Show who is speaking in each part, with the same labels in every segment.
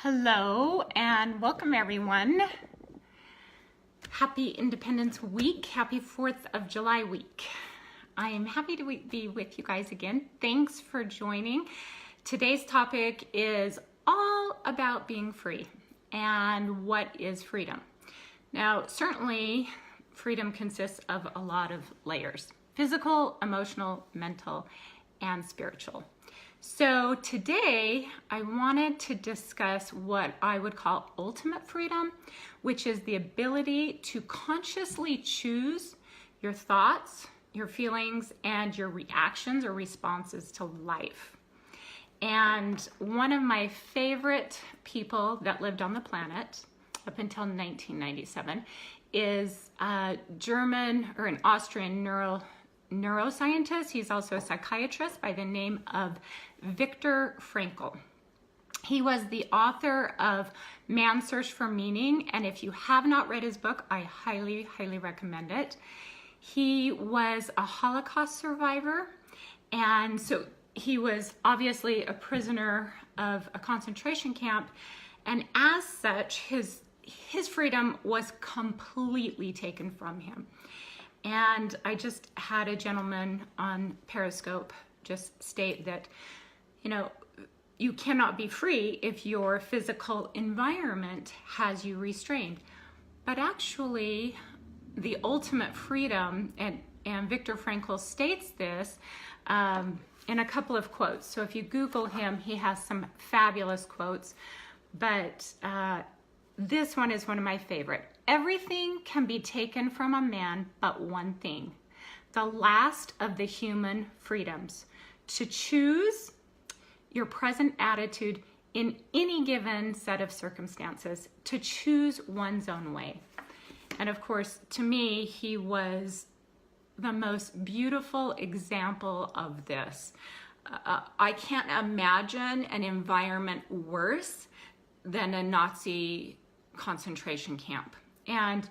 Speaker 1: Hello and welcome everyone. Happy Independence Week. Happy 4th of July week. I am happy to be with you guys again. Thanks for joining. Today's topic is all about being free and what is freedom. Now, certainly freedom consists of a lot of layers: physical, emotional, mental, and spiritual. So today I wanted to discuss what I would call ultimate freedom, which is the ability to consciously choose your thoughts, your feelings, and your reactions or responses to life. And one of my favorite people that lived on the planet up until 1997 is a German or an Austrian neuroscientist. He's also a psychiatrist by the name of Viktor Frankl. He was the author of Man's Search for Meaning, and if you have not read his book, I highly recommend it. He was a Holocaust survivor, and so he was obviously a prisoner of a concentration camp, and as such his freedom was completely taken from him. And I just had a gentleman on Periscope just state that, you cannot be free if your physical environment has you restrained. But actually, the ultimate freedom, and Viktor Frankl states this in a couple of quotes. So if you Google him, he has some fabulous quotes, but this one is one of my favorite. Everything can be taken from a man but one thing, the last of the human freedoms: to choose your present attitude in any given set of circumstances, to choose one's own way. And of course, to me, he was the most beautiful example of this. I can't imagine an environment worse than a Nazi concentration camp. And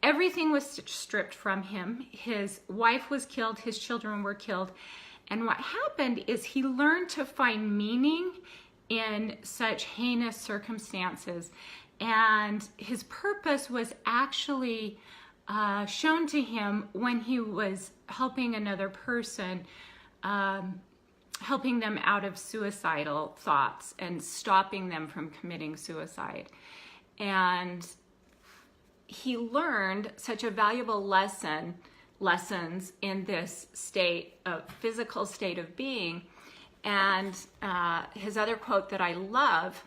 Speaker 1: everything was stripped from him. His wife was killed, his children were killed. And what happened is he learned to find meaning in such heinous circumstances. And his purpose was actually shown to him when he was helping another person, helping them out of suicidal thoughts and stopping them from committing suicide. And he learned such a valuable lessons in this physical state of being. And his other quote that I love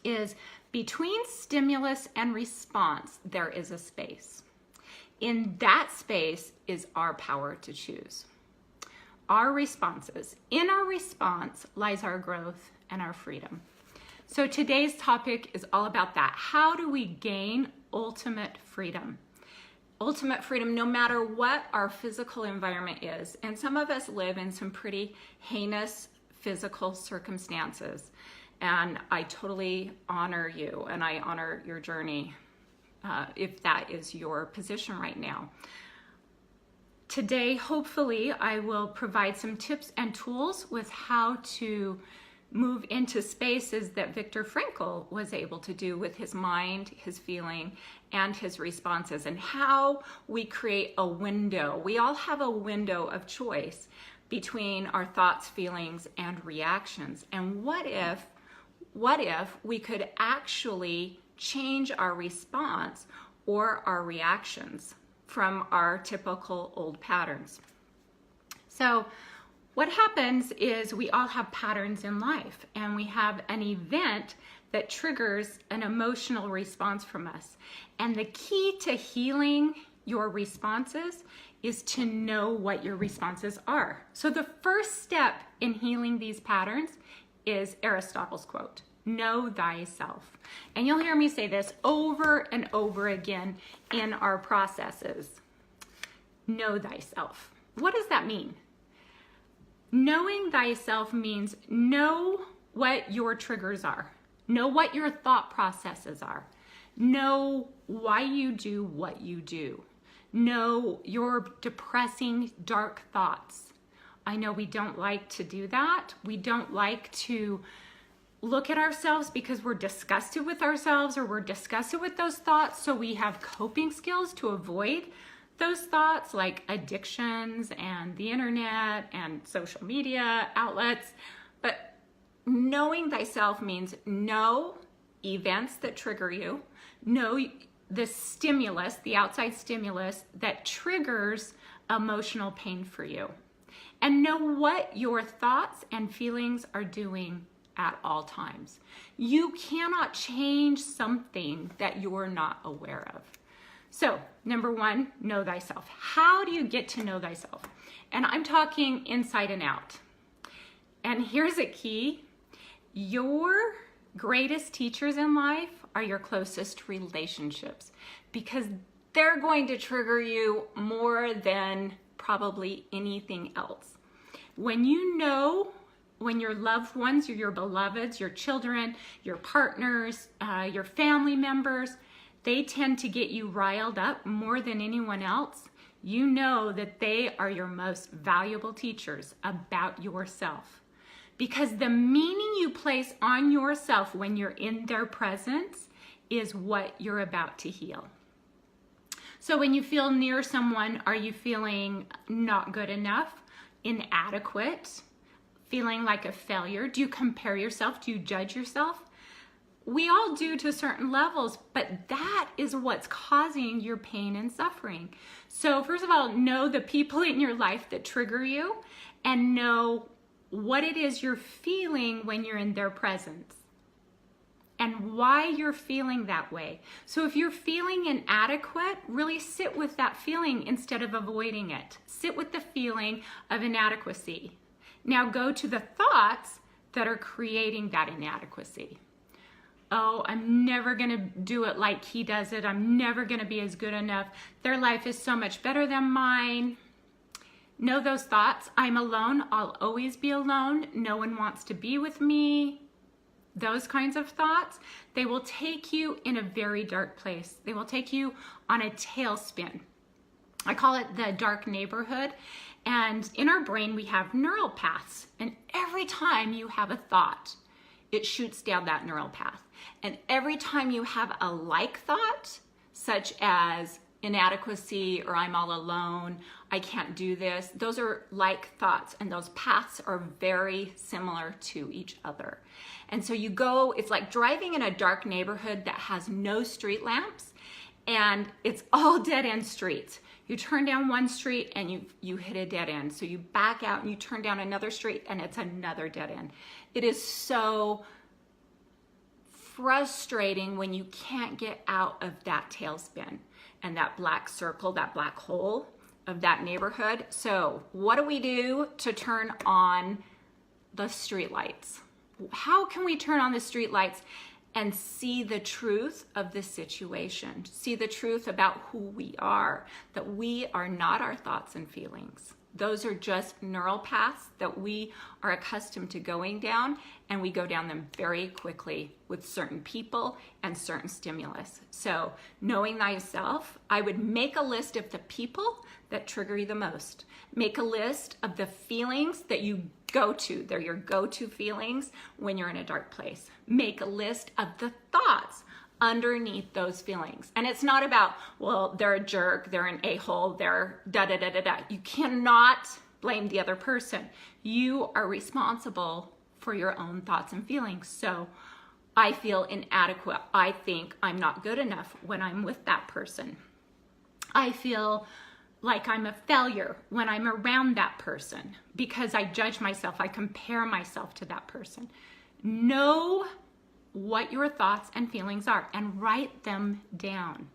Speaker 1: is, "Between stimulus and response, there is a space. In that space is our power to choose. Our responses. In our response lies our growth and our freedom." So today's topic is all about that. How do we gain ultimate freedom? Ultimate freedom no matter what our physical environment is. And some of us live in some pretty heinous physical circumstances. And I totally honor you and I honor your journey if that is your position right now. Today, hopefully, I will provide some tips and tools with how to move into spaces that Viktor Frankl was able to do with his mind, his feeling, and his responses, and how we create a window. We all have a window of choice between our thoughts, feelings, and reactions. And what if we could actually change our response or our reactions from our typical old patterns? So what happens is we all have patterns in life, and we have an event that triggers an emotional response from us. And the key to healing your responses is to know what your responses are. So the first step in healing these patterns is Aristotle's quote, "Know thyself." And you'll hear me say this over and over again in our processes. Know thyself. What does that mean? Knowing thyself means know what your triggers are. Know what your thought processes are. Know why you do what you do. Know your depressing, dark thoughts. I know we don't like to do that. We don't like to look at ourselves because we're disgusted with ourselves or we're disgusted with those thoughts. So we have coping skills to avoid those thoughts, like addictions and the internet and social media outlets. But knowing thyself means know events that trigger you, know the stimulus, the outside stimulus that triggers emotional pain for you, and know what your thoughts and feelings are doing at all times. You cannot change something that you're not aware of. So, number one, know thyself. How do you get to know thyself? And I'm talking inside and out. And here's a key. Your greatest teachers in life are your closest relationships, because they're going to trigger you more than probably anything else. When you know, when your loved ones, your beloveds, your children, your partners, your family members, they tend to get you riled up more than anyone else, you know that they are your most valuable teachers about yourself. Because the meaning you place on yourself when you're in their presence is what you're about to heal. So when you feel near someone, are you feeling not good enough, inadequate, feeling like a failure? Do you compare yourself? Do you judge yourself? We all do to certain levels, but that is what's causing your pain and suffering. So first of all, know the people in your life that trigger you, and know what it is you're feeling when you're in their presence and why you're feeling that way. So if you're feeling inadequate, really sit with that feeling instead of avoiding it. Sit with the feeling of inadequacy. Now go to the thoughts that are creating that inadequacy. Oh, I'm never gonna do it like he does it. I'm never gonna be as good enough. Their life is so much better than mine. Know those thoughts. I'm alone. I'll always be alone. No one wants to be with me. Those kinds of thoughts, they will take you in a very dark place. They will take you on a tailspin. I call it the dark neighborhood. And in our brain, we have neural paths. And every time you have a thought, it shoots down that neural path. And every time you have a like thought, such as inadequacy or I'm all alone, I can't do this, those are like thoughts, and those paths are very similar to each other. And so you go, it's like driving in a dark neighborhood that has no street lamps, and it's all dead-end streets. You turn down one street and you hit a dead end. So you back out and you turn down another street and it's another dead end. It is so frustrating when you can't get out of that tailspin and that black circle, that black hole of that neighborhood. So what do we do to turn on the street lights? How can we turn on the street lights and see the truth of the situation, see the truth about who we are, that we are not our thoughts and feelings. Those are just neural paths that we are accustomed to going down, and we go down them very quickly with certain people and certain stimulus. So knowing thyself, I would make a list of the people that trigger you the most. Make a list of the feelings that you go to. They're your go-to feelings when you're in a dark place. Make a list of the thoughts underneath those feelings. And it's not about, well, they're a jerk, they're an a-hole, they're da-da-da-da-da. You cannot blame the other person. You are responsible for your own thoughts and feelings. So I feel inadequate. I think I'm not good enough when I'm with that person. I feel like I'm a failure when I'm around that person because I judge myself, I compare myself to that person. Know what your thoughts and feelings are and write them down.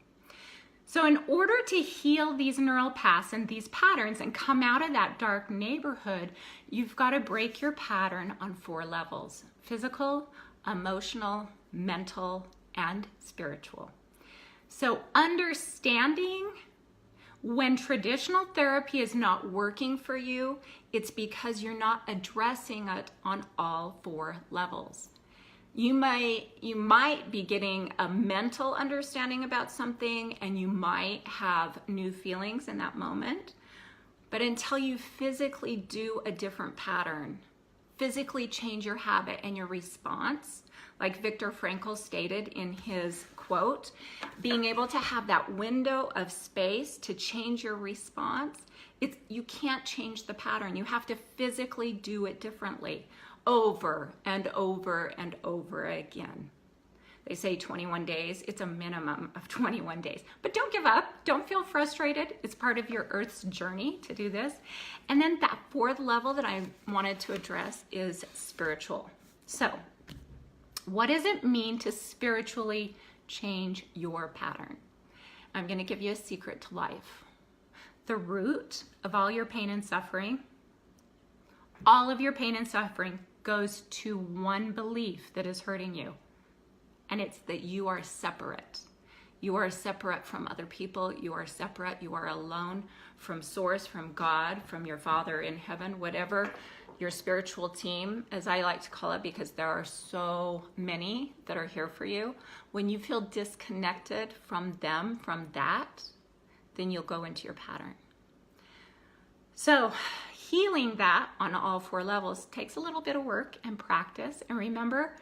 Speaker 1: So in order to heal these neural paths and these patterns and come out of that dark neighborhood, you've got to break your pattern on 4 levels: physical, emotional, mental, and spiritual. So understanding when traditional therapy is not working for you, it's because you're not addressing it on all 4 levels. You might be getting a mental understanding about something, and you might have new feelings in that moment, but until you physically do a different pattern, physically change your habit and your response, like Viktor Frankl stated in his quote, being able to have that window of space to change your response, you can't change the pattern. You have to physically do it differently over and over and over again. They say 21 days. It's a minimum of 21 days. But don't give up. Don't feel frustrated. It's part of your Earth's journey to do this. And then that fourth level that I wanted to address is spiritual. So, what does it mean to spiritually change your pattern? I'm going to give you a secret to life. The root of all your pain and suffering, all of your pain and suffering goes to one belief that is hurting you. And it's that you are separate. You are separate from other people. You are separate. You are alone from Source, from God, from your Father in heaven, whatever your spiritual team, as I like to call it, because there are so many that are here for you. When you feel disconnected from them, from that, then you'll go into your pattern. So healing that on all four levels takes a little bit of work and practice. And remember,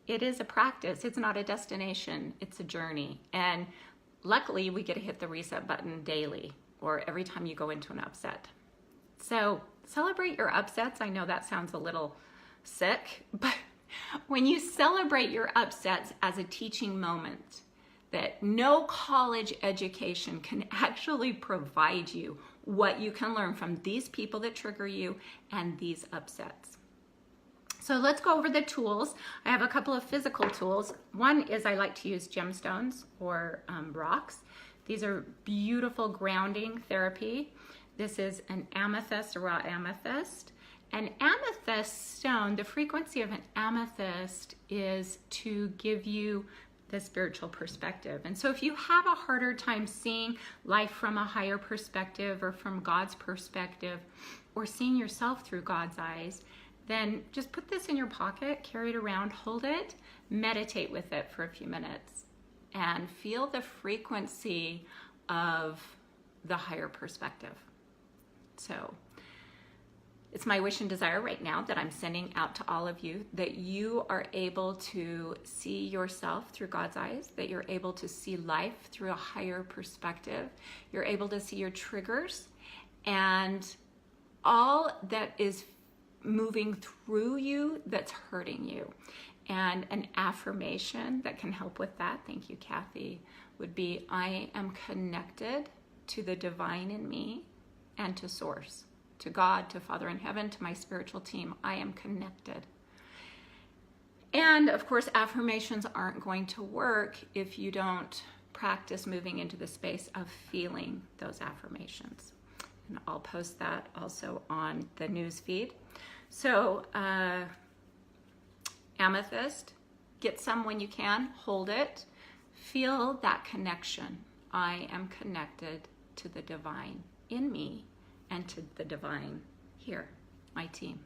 Speaker 1: it is a practice. It's not a destination. It's a journey. And luckily, we get to hit the reset button daily or every time you go into an upset. So celebrate your upsets. I know that sounds a little sick, but when you celebrate your upsets as a teaching moment that no college education can actually provide you what you can learn from these people that trigger you and these upsets. So let's go over the tools. I have a couple of physical tools. One is I like to use gemstones or rocks. These are beautiful grounding therapy. This is an amethyst, a raw amethyst. An amethyst stone, the frequency of an amethyst is to give you the spiritual perspective. And so if you have a harder time seeing life from a higher perspective or from God's perspective or seeing yourself through God's eyes, then just put this in your pocket, carry it around, hold it, meditate with it for a few minutes, and feel the frequency of the higher perspective. So it's my wish and desire right now that I'm sending out to all of you that you are able to see yourself through God's eyes, that you're able to see life through a higher perspective. You're able to see your triggers and all that is moving through you that's hurting you. And an affirmation that can help with that, thank you, Kathy, would be, I am connected to the divine in me and to Source, to God, to Father in heaven, to my spiritual team. I am connected. And of course, affirmations aren't going to work if you don't practice moving into the space of feeling those affirmations. And I'll post that also on the news feed. So, amethyst, get some when you can, hold it, feel that connection. I am connected to the divine in me and to the divine here, my team.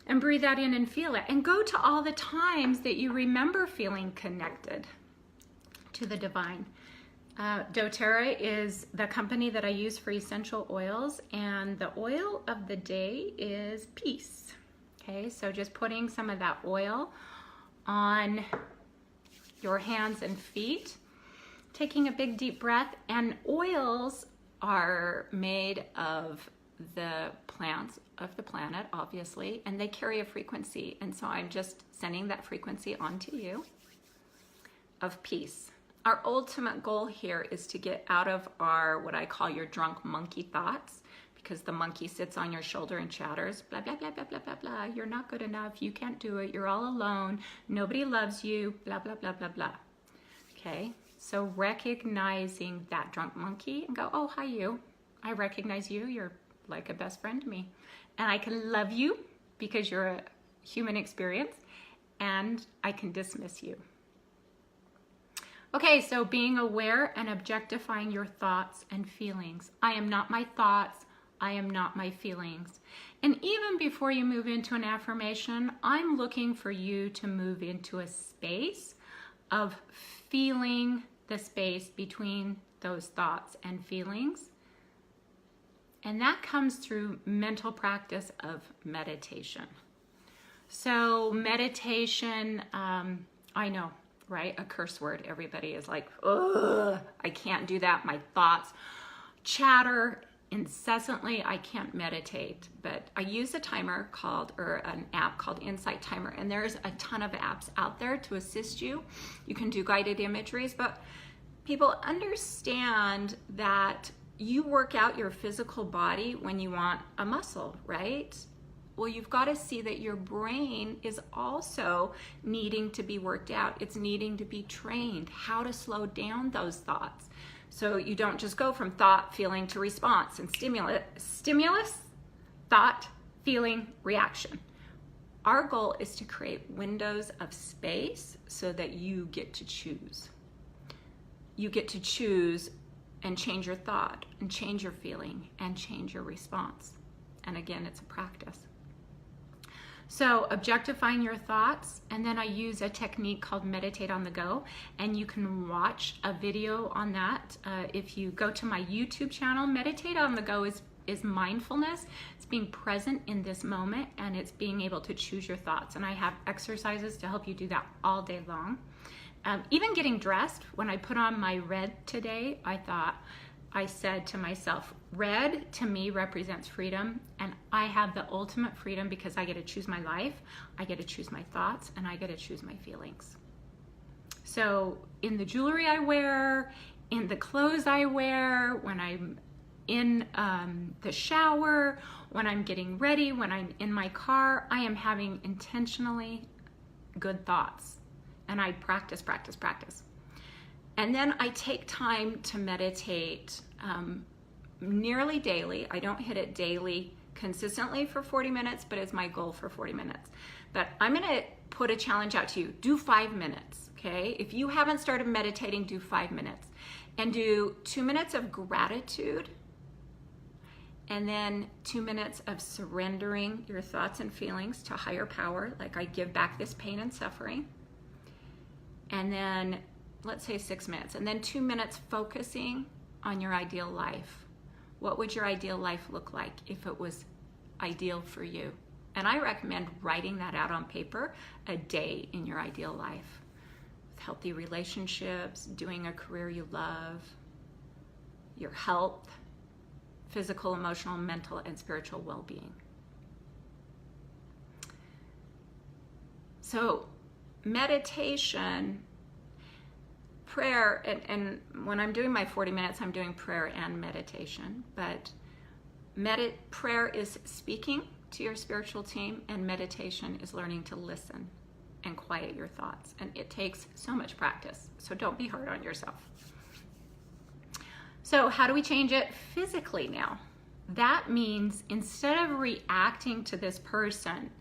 Speaker 1: And breathe that in and feel it. And go to all the times that you remember feeling connected to the divine. DoTERRA is the company that I use for essential oils, and the oil of the day is peace. Okay, so just putting some of that oil on your hands and feet, taking a big deep breath. And oils are made of the plants of the planet, obviously, and they carry a frequency. And so I'm just sending that frequency onto you of peace. Our ultimate goal here is to get out of our, what I call your drunk monkey thoughts, because the monkey sits on your shoulder and chatters, blah, blah, blah, blah, blah, blah, blah. You're not good enough. You can't do it. You're all alone. Nobody loves you, blah, blah, blah, blah, blah. Okay, so recognizing that drunk monkey and go, oh, hi, you. I recognize you. You're like a best friend to me. And I can love you because you're a human experience, and I can dismiss you. Okay, so being aware and objectifying your thoughts and feelings. I am not my thoughts. I am not my feelings. And even before you move into an affirmation, I'm looking for you to move into a space of feeling the space between those thoughts and feelings And that comes through mental practice of meditation. So meditation, I know, right? A curse word. Everybody is like, ugh, I can't do that. My thoughts chatter incessantly. I can't meditate. But I use a timer an app called Insight Timer. And there's a ton of apps out there to assist you. You can do guided imageries, but people understand that you work out your physical body when you want a muscle, right? Well, you've got to see that your brain is also needing to be worked out. It's needing to be trained how to slow down those thoughts. So you don't just go from thought, feeling to response and stimulus, thought, feeling, reaction. Our goal is to create windows of space so that you get to choose. You get to choose and change your thought and change your feeling and change your response. And again, it's a practice. So objectifying your thoughts, and then I use a technique called meditate on the go, and you can watch a video on that. If you go to my YouTube channel, meditate on the go is mindfulness. It's being present in this moment, and it's being able to choose your thoughts. And I have exercises to help you do that all day long. Even getting dressed, when I put on my red today, I said to myself, red to me represents freedom, and I have the ultimate freedom because I get to choose my life, I get to choose my thoughts, and I get to choose my feelings. So in the jewelry I wear, in the clothes I wear, when I'm in the shower, when I'm getting ready, when I'm in my car, I am having intentionally good thoughts. And I practice. And then I take time to meditate nearly daily. I don't hit it daily consistently for 40 minutes, but it's my goal for 40 minutes. But I'm gonna put a challenge out to you. Do 5 minutes, okay? If you haven't started meditating, do 5 minutes. And do 2 minutes of gratitude, and then 2 minutes of surrendering your thoughts and feelings to higher power, like I give back this pain and suffering. And then let's say 6 minutes, and then 2 minutes focusing on your ideal life. What would your ideal life look like if it was ideal for you? And I recommend writing that out on paper, a day in your ideal life. With healthy relationships, doing a career you love, your health, physical, emotional, mental, and spiritual well-being. So
Speaker 2: meditation, prayer, and when I'm doing my 40 minutes, I'm doing prayer and meditation, but prayer is speaking to your spiritual team, and meditation is learning to listen and quiet your thoughts. And it takes so much practice, so don't be hard on yourself. So how do we change it physically now? That means instead of reacting to this person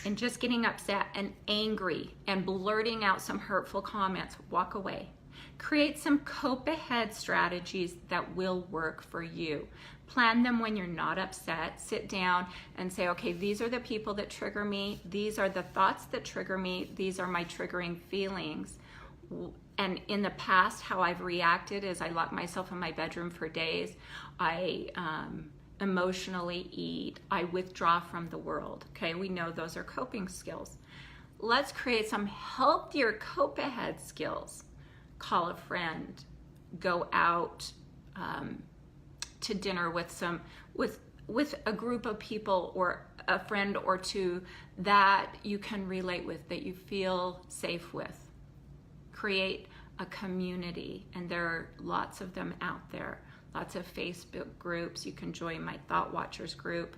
Speaker 2: and just getting upset and angry and blurting out some hurtful comments, walk away. Create some cope ahead strategies that will work for you. Plan them when you're not upset. Sit down and say, okay, these are the people that trigger me. These are the thoughts that trigger me. These are my triggering feelings. And in the past, how I've reacted is I lock myself in my bedroom for days. I emotionally eat. I withdraw from the world. Okay, we know those are coping skills. Let's create some healthier cope ahead skills. Call a friend. Go out to dinner with a group of people, or a friend or two that you can relate with, that you feel safe with. Create a community, and there are lots of them out there. Lots of Facebook groups. You can join my Thought Watchers group.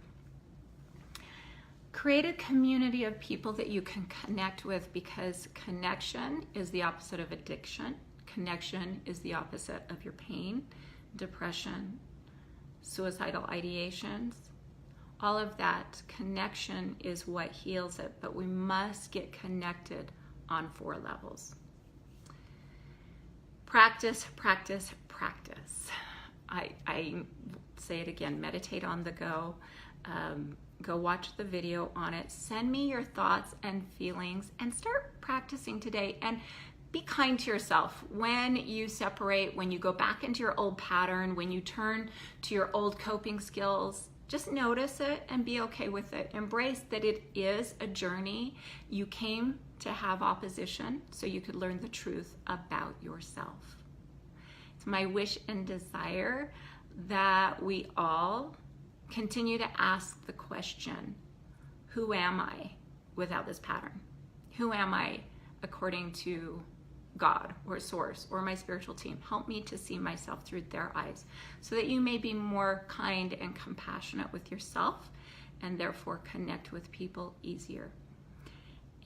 Speaker 2: Create a community of people that you can connect with, because connection is the opposite of addiction. Connection is the opposite of your pain, depression, suicidal ideations. All of that, connection is what heals it, but we must get connected on 4 levels. Practice, practice, practice. I say it again, meditate on the go. Go watch the video on it. Send me your thoughts and feelings and start practicing today. And be kind to yourself when you separate, when you go back into your old pattern, when you turn to your old coping skills. Just notice it and be okay with it. Embrace that it is a journey. You came to have opposition so you could learn the truth about yourself. It's my wish and desire that we all continue to ask the question, who am I without this pattern? Who am I according to God or source or my spiritual team? Help me to see myself through their eyes so that you may be more kind and compassionate with yourself and therefore connect with people easier.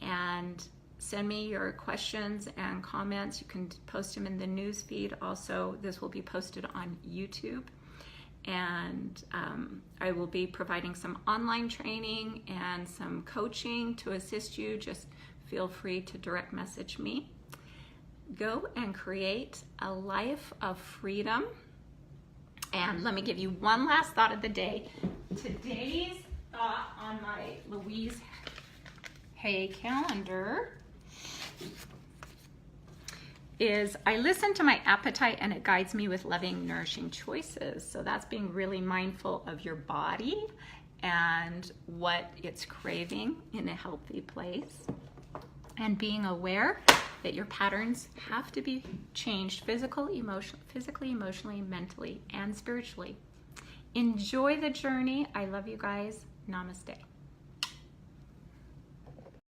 Speaker 2: And send me your questions and comments. You can post them in the news feed. Also, this will be posted on YouTube. And I will be providing some online training and some coaching to assist you. Just feel free to direct message me. Go and create a life of freedom. And let me give you one last thought of the day. Today's thought on my Louise Hay calendar is I listen to my appetite and it guides me with loving, nourishing choices. So that's being really mindful of your body and what it's craving in a healthy place. And being aware that your patterns have to be changed physically, emotionally, mentally, and spiritually. Enjoy the journey. I love you guys. Namaste.